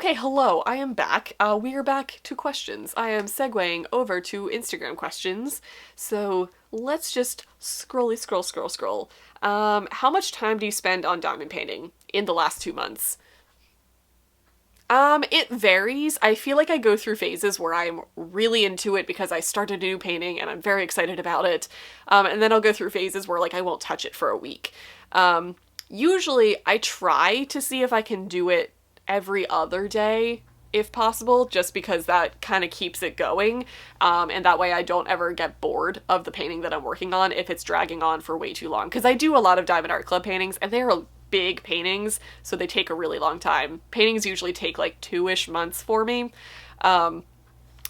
Okay, hello, I am back. We are back to questions. I am segueing over to Instagram questions. So let's just scroll. How much time do you spend on diamond painting in the last 2 months? It varies. I feel like I go through phases where I'm really into it because I started a new painting and I'm very excited about it. And then I'll go through phases where like I won't touch it for a week. Usually I try to see if I can do it every other day if possible, just because that kind of keeps it going. And that way I don't ever get bored of the painting that I'm working on if it's dragging on for way too long. Because I do a lot of Diamond Art Club paintings and they're big paintings, so they take a really long time. Paintings usually take like 2-ish months for me.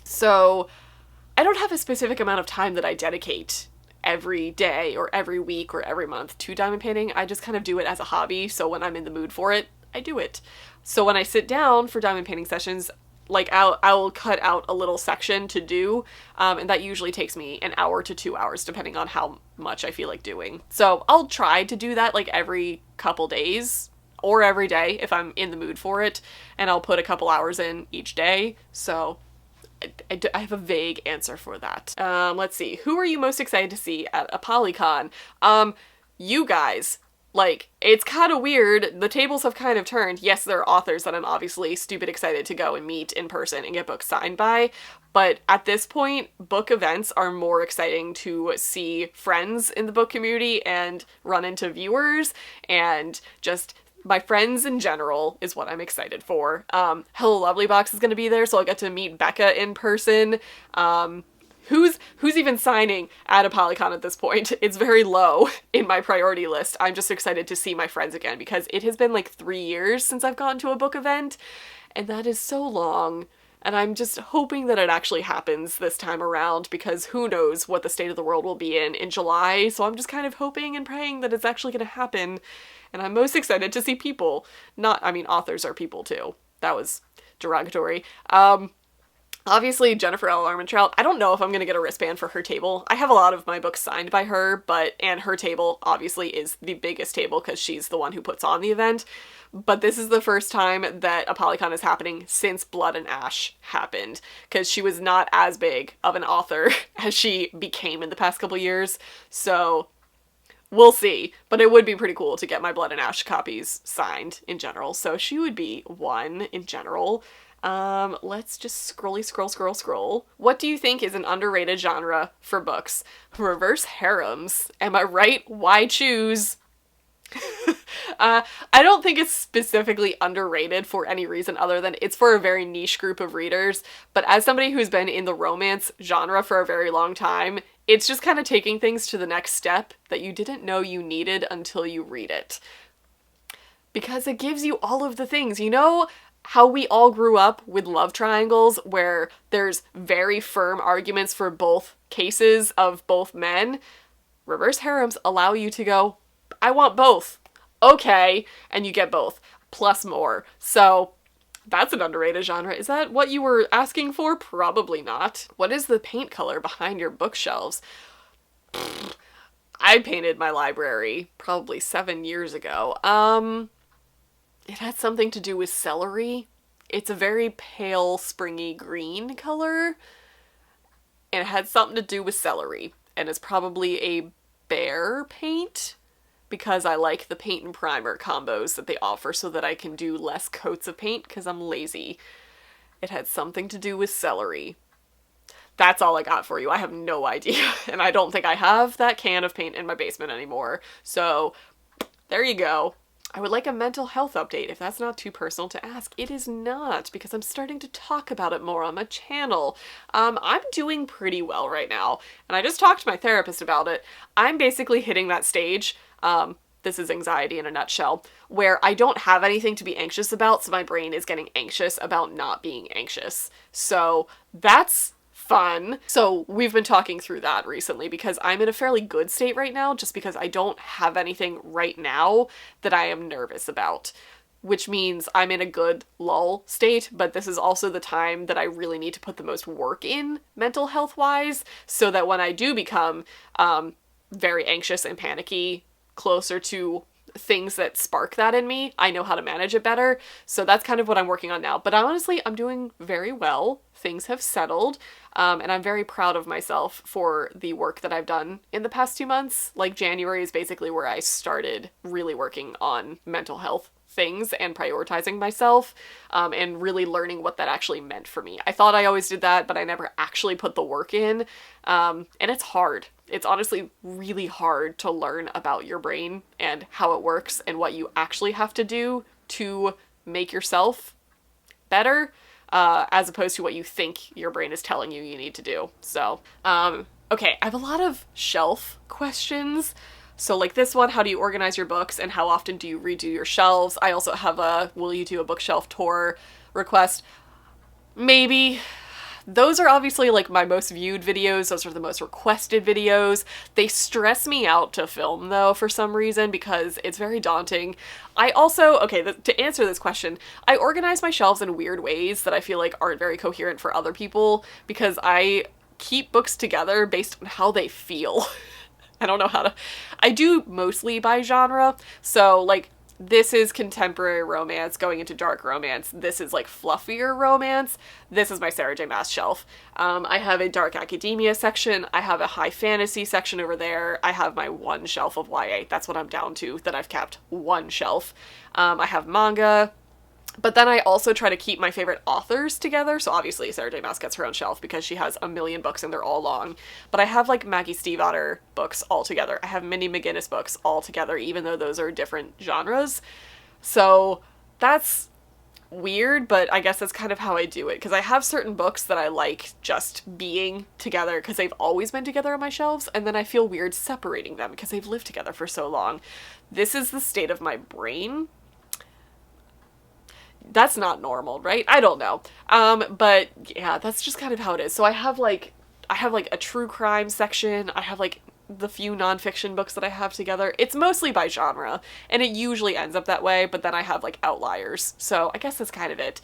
So I don't have a specific amount of time that I dedicate every day or every week or every month to diamond painting. I just kind of do it as a hobby, so when I'm in the mood for it, I do it. So when I sit down for diamond painting sessions, like I'll cut out a little section to do, and that usually takes me an hour to 2 hours depending on how much I feel like doing. So I'll try to do that like every couple days or every day if I'm in the mood for it, and I'll put a couple hours in each day. So I have a vague answer for that. Let's see. Who are you most excited to see at a Polycon? You guys. Like, it's kind of weird. The tables have kind of turned. Yes, there are authors that I'm obviously stupid excited to go and meet in person and get books signed by, but at this point, book events are more exciting to see friends in the book community and run into viewers, and just my friends in general is what I'm excited for. Hello Lovely Box is going to be there, so I'll get to meet Becca in person. Who's even signing at a Polycon at this point? It's very low in my priority list. I'm just excited to see my friends again because it has been like 3 years since I've gone to a book event, and that is so long. And I'm just hoping that it actually happens this time around because who knows what the state of the world will be in July. So I'm just kind of hoping and praying that it's actually going to happen. And I'm most excited to see people. Authors are people too. That was derogatory. Obviously, Jennifer L. Armentrout. I don't know if I'm going to get a wristband for her table. I have a lot of my books signed by her, and her table obviously is the biggest table because she's the one who puts on the event. But this is the first time that a Polycon is happening since Blood and Ash happened, because she was not as big of an author as she became in the past couple years. So we'll see, but it would be pretty cool to get my Blood and Ash copies signed in general. So she would be one in general. Let's just scroll. What do you think is an underrated genre for books? Reverse harems. Am I right? Why choose? I don't think it's specifically underrated for any reason other than it's for a very niche group of readers, but as somebody who's been in the romance genre for a very long time, it's just kind of taking things to the next step that you didn't know you needed until you read it. Because it gives you all of the things, how we all grew up with love triangles where there's very firm arguments for both cases of both men. Reverse harems allow you to go, I want both. Okay, and you get both, plus more. So that's an underrated genre. Is that what you were asking for? Probably not. What is the paint color behind your bookshelves? I painted my library probably 7 years ago. It had something to do with celery. It's a very pale, springy green color. And it had something to do with celery. And it's probably a Behr paint, because I like the paint and primer combos that they offer so that I can do less coats of paint because I'm lazy. It had something to do with celery. That's all I got for you. I have no idea. And I don't think I have that can of paint in my basement anymore. So there you go. I would like a mental health update if that's not too personal to ask. It is not, because I'm starting to talk about it more on my channel. I'm doing pretty well right now, and I just talked to my therapist about it. I'm basically hitting that stage, this is anxiety in a nutshell, where I don't have anything to be anxious about, so my brain is getting anxious about not being anxious. So that's fun. So we've been talking through that recently because I'm in a fairly good state right now just because I don't have anything right now that I am nervous about, which means I'm in a good lull state, but this is also the time that I really need to put the most work in mental health wise so that when I do become very anxious and panicky closer to things that spark that in me, I know how to manage it better. So that's kind of what I'm working on now. But honestly, I'm doing very well. Things have settled. And I'm very proud of myself for the work that I've done in the past 2 months. Like January is basically where I started really working on mental health things and prioritizing myself, and really learning what that actually meant for me. I thought I always did that, but I never actually put the work in. And it's hard. It's honestly really hard to learn about your brain and how it works and what you actually have to do to make yourself better, as opposed to what you think your brain is telling you need to do. So, okay, I have a lot of shelf questions. So like this one, how do you organize your books and how often do you redo your shelves? I also have a, will you do a bookshelf tour request? Maybe. Those are obviously like my most viewed videos. Those are the most requested videos. They stress me out to film though for some reason because it's very daunting. I also, okay, to answer this question, I organize my shelves in weird ways that I feel like aren't very coherent for other people because I keep books together based on how they feel. I don't know how to, I do mostly by genre. So like this is contemporary romance going into dark romance. This is like fluffier romance. This is my Sarah J. Maas shelf. I have a dark academia section. I have a high fantasy section over there. I have my one shelf of YA. That's what I'm down to, that I've kept one shelf. I have manga. But then I also try to keep my favorite authors together. So obviously Sarah J. Maas gets her own shelf because she has a million books and they're all long. But I have like Maggie Stiefvater books all together. I have Minnie McGinnis books all together, even though those are different genres. So that's weird, but I guess that's kind of how I do it. Because I have certain books that I like just being together because they've always been together on my shelves. And then I feel weird separating them because they've lived together for so long. This is the state of my brain. That's not normal, right? I don't know. But yeah, that's just kind of how it is. So I have like a true crime section. I have like the few nonfiction books that I have together. It's mostly by genre, and it usually ends up that way, but then I have like outliers. So I guess that's kind of it.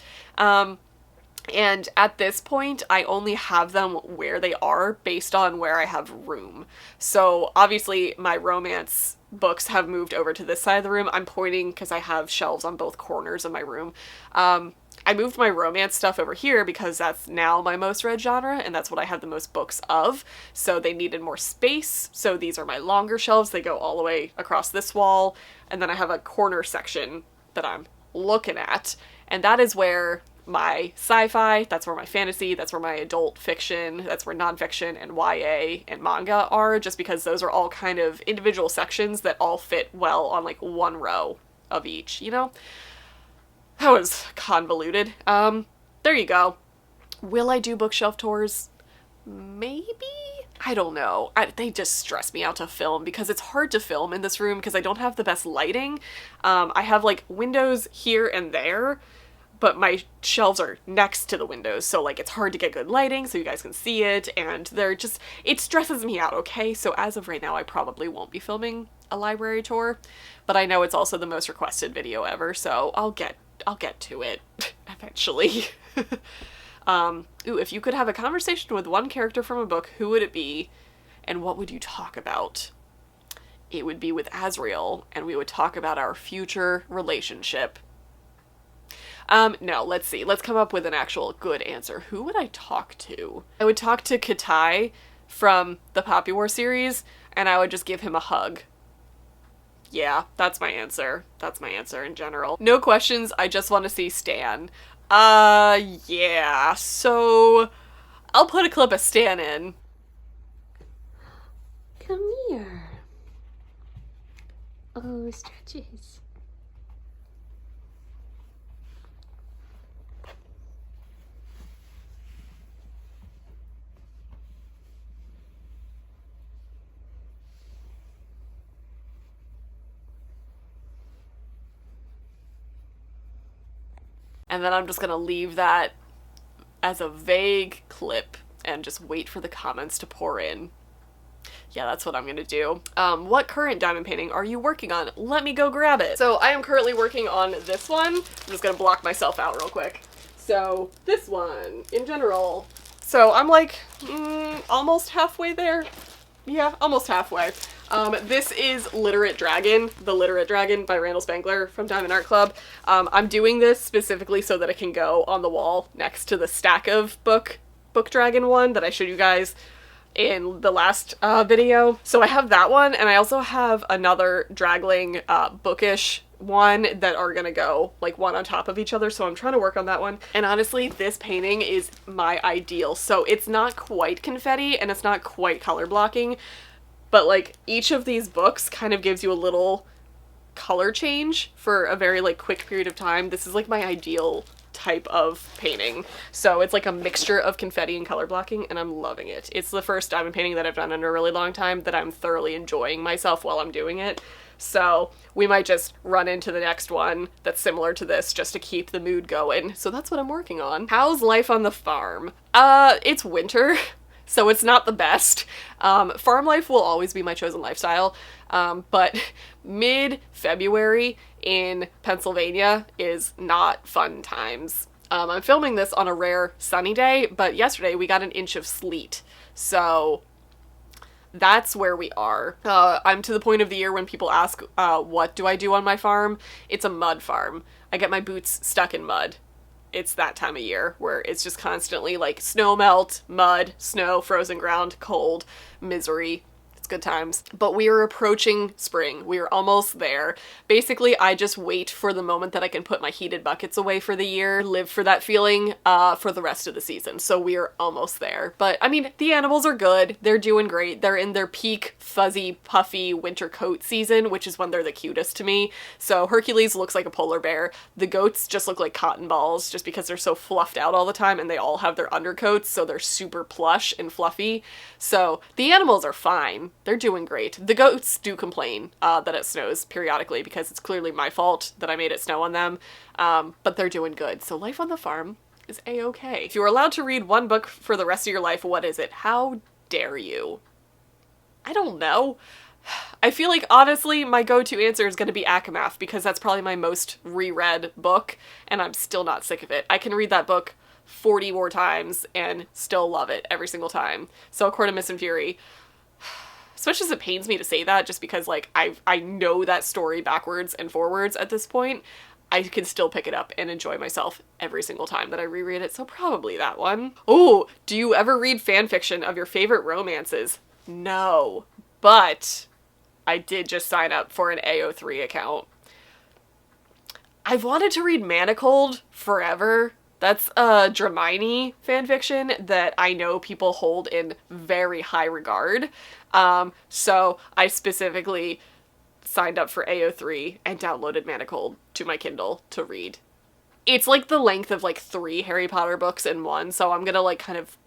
And at this point, I only have them where they are based on where I have room. So obviously my romance books have moved over to this side of the room. I'm pointing because I have shelves on both corners of my room. I moved my romance stuff over here because that's now my most read genre and that's what I have the most books of. So they needed more space. So these are my longer shelves. They go all the way across this wall. And then I have a corner section that I'm looking at. And that is where my sci-fi, that's where my fantasy, that's where my adult fiction, that's where nonfiction and YA and manga are, just because those are all kind of individual sections that all fit well on like one row of each, you know? That was convoluted. There you go. Will I do bookshelf tours? Maybe? I don't know. They just stress me out to film because it's hard to film in this room because I don't have the best lighting. I have like windows here and there, but my shelves are next to the windows, so like it's hard to get good lighting so you guys can see it, and they're just, it stresses me out, okay? So as of right now, I probably won't be filming a library tour, but I know it's also the most requested video ever, so I'll get to it eventually. Ooh, if you could have a conversation with one character from a book, who would it be, and what would you talk about? It would be with Azriel, and we would talk about our future relationship. No, let's see. Let's come up with an actual good answer. Who would I talk to? I would talk to Katai from the Poppy War series, and I would just give him a hug. Yeah, that's my answer. That's my answer in general. No questions, I just want to see Stan. Yeah, so I'll put a clip of Stan in. Come here. Oh, stretches. And then I'm just gonna leave that as a vague clip and just wait for the comments to pour in. Yeah, that's what I'm gonna do. What current diamond painting are you working on? Let me go grab it. So I am currently working on this one. I'm just gonna block myself out real quick. So this one in general. So I'm like almost halfway there. Yeah, almost halfway. This is Literate Dragon, The Literate Dragon by Randall Spangler from Diamond Art Club. I'm doing this specifically so that it can go on the wall next to the stack of book dragon one that I showed you guys in the last video. So I have that one, and I also have another Dragling bookish one that are gonna go like one on top of each other, so I'm trying to work on that one. And honestly, this painting is my ideal. So it's not quite confetti and it's not quite color blocking, but like each of these books kind of gives you a little color change for a very like quick period of time. This is like my ideal type of painting. So it's like a mixture of confetti and color blocking, and I'm loving it. It's the first diamond painting that I've done in a really long time that I'm thoroughly enjoying myself while I'm doing it. So we might just run into the next one that's similar to this just to keep the mood going. So that's what I'm working on. How's life on the farm? It's winter, so it's not the best. Farm life will always be my chosen lifestyle, but mid-February in Pennsylvania is not fun times. I'm filming this on a rare sunny day, but yesterday we got an inch of sleet, so that's where we are. I'm to the point of the year when people ask, what do I do on my farm? It's a mud farm. I get my boots stuck in mud. It's that time of year where it's just constantly like snow melt, mud, snow, frozen ground, cold, misery. It's good times. But we are approaching spring. We are almost there. Basically, I just wait for the moment that I can put my heated buckets away for the year, live for that feeling for the rest of the season. So we are almost there. But I mean, the animals are good. They're doing great. They're in their peak fuzzy, puffy winter coat season, which is when they're the cutest to me. So Hercules looks like a polar bear. The goats just look like cotton balls just because they're so fluffed out all the time, and they all have their undercoats, so they're super plush and fluffy. So the animals are fine. They're doing great. The goats do complain that it snows periodically because it's clearly my fault that I made it snow on them, but they're doing good. So life on the farm is a-okay. If you were allowed to read one book for the rest of your life, what is it? How dare you? I don't know. I feel like, honestly, my go-to answer is going to be Akamath because that's probably my most reread book, and I'm still not sick of it. I can read that book 40 more times and still love it every single time. So A Court of Mist and Fury, as much as it pains me to say that, just because like I know that story backwards and forwards at this point, I can still pick it up and enjoy myself every single time that I reread it, so probably that one. Oh, do you ever read fan fiction of your favorite romances? No, but I did just sign up for an AO3 account. I've wanted to read Manacled forever. That's a Dramini fanfiction that I know people hold in very high regard. So I specifically signed up for AO3 and downloaded Manacled to my Kindle to read. It's like the length of like 3 Harry Potter books in one, so I'm gonna like kind of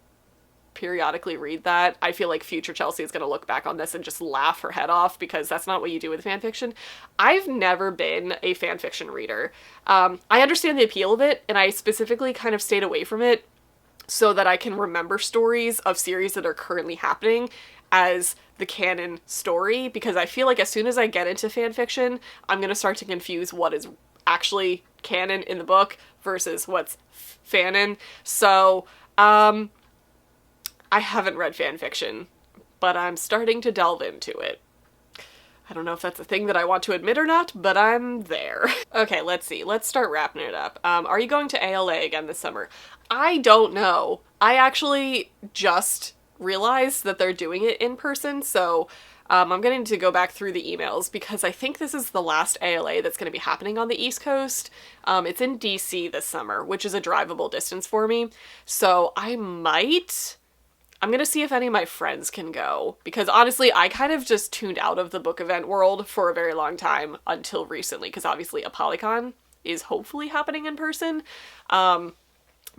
periodically read that. I feel like future Chelsea is going to look back on this and just laugh her head off because that's not what you do with fanfiction. I've never been a fanfiction reader. I understand the appeal of it, and I specifically kind of stayed away from it so that I can remember stories of series that are currently happening as the canon story, because I feel like as soon as I get into fanfiction, I'm going to start to confuse what is actually canon in the book versus what's fanon. So, I haven't read fanfiction, but I'm starting to delve into it. I don't know if that's a thing that I want to admit or not, but I'm there. Okay, let's see. Let's start wrapping it up. Are you going to ALA again this summer? I don't know. I actually just realized that they're doing it in person, so I'm going to go back through the emails because I think this is the last ALA that's going to be happening on the East Coast. It's in DC this summer, which is a drivable distance for me, so I'm gonna see if any of my friends can go, because honestly, I kind of just tuned out of the book event world for a very long time until recently, because obviously ApolyCon is hopefully happening in person. But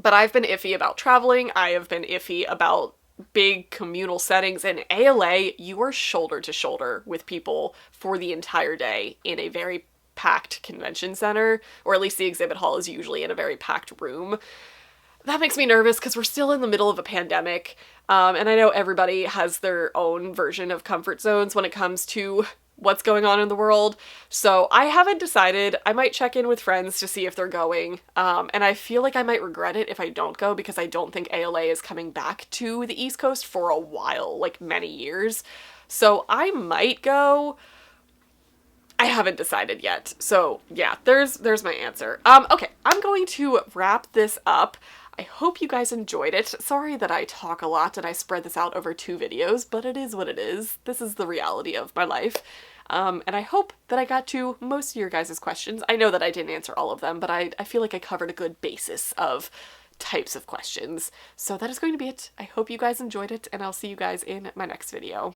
I've been iffy about traveling. I have been iffy about big communal settings, and ALA, you are shoulder to shoulder with people for the entire day in a very packed convention center, or at least the exhibit hall is usually in a very packed room. That makes me nervous because we're still in the middle of a pandemic, and I know everybody has their own version of comfort zones when it comes to what's going on in the world. So I haven't decided. I might check in with friends to see if they're going. And I feel like I might regret it if I don't go because I don't think ALA is coming back to the East Coast for a while, like many years. So I might go. I haven't decided yet. So yeah, there's my answer. Okay, I'm going to wrap this up. I hope you guys enjoyed it. Sorry that I talk a lot and I spread this out over 2 videos, but it is what it is. This is the reality of my life. And I hope that I got to most of your guys' questions. I know that I didn't answer all of them, but I feel like I covered a good basis of types of questions. So that is going to be it. I hope you guys enjoyed it, and I'll see you guys in my next video.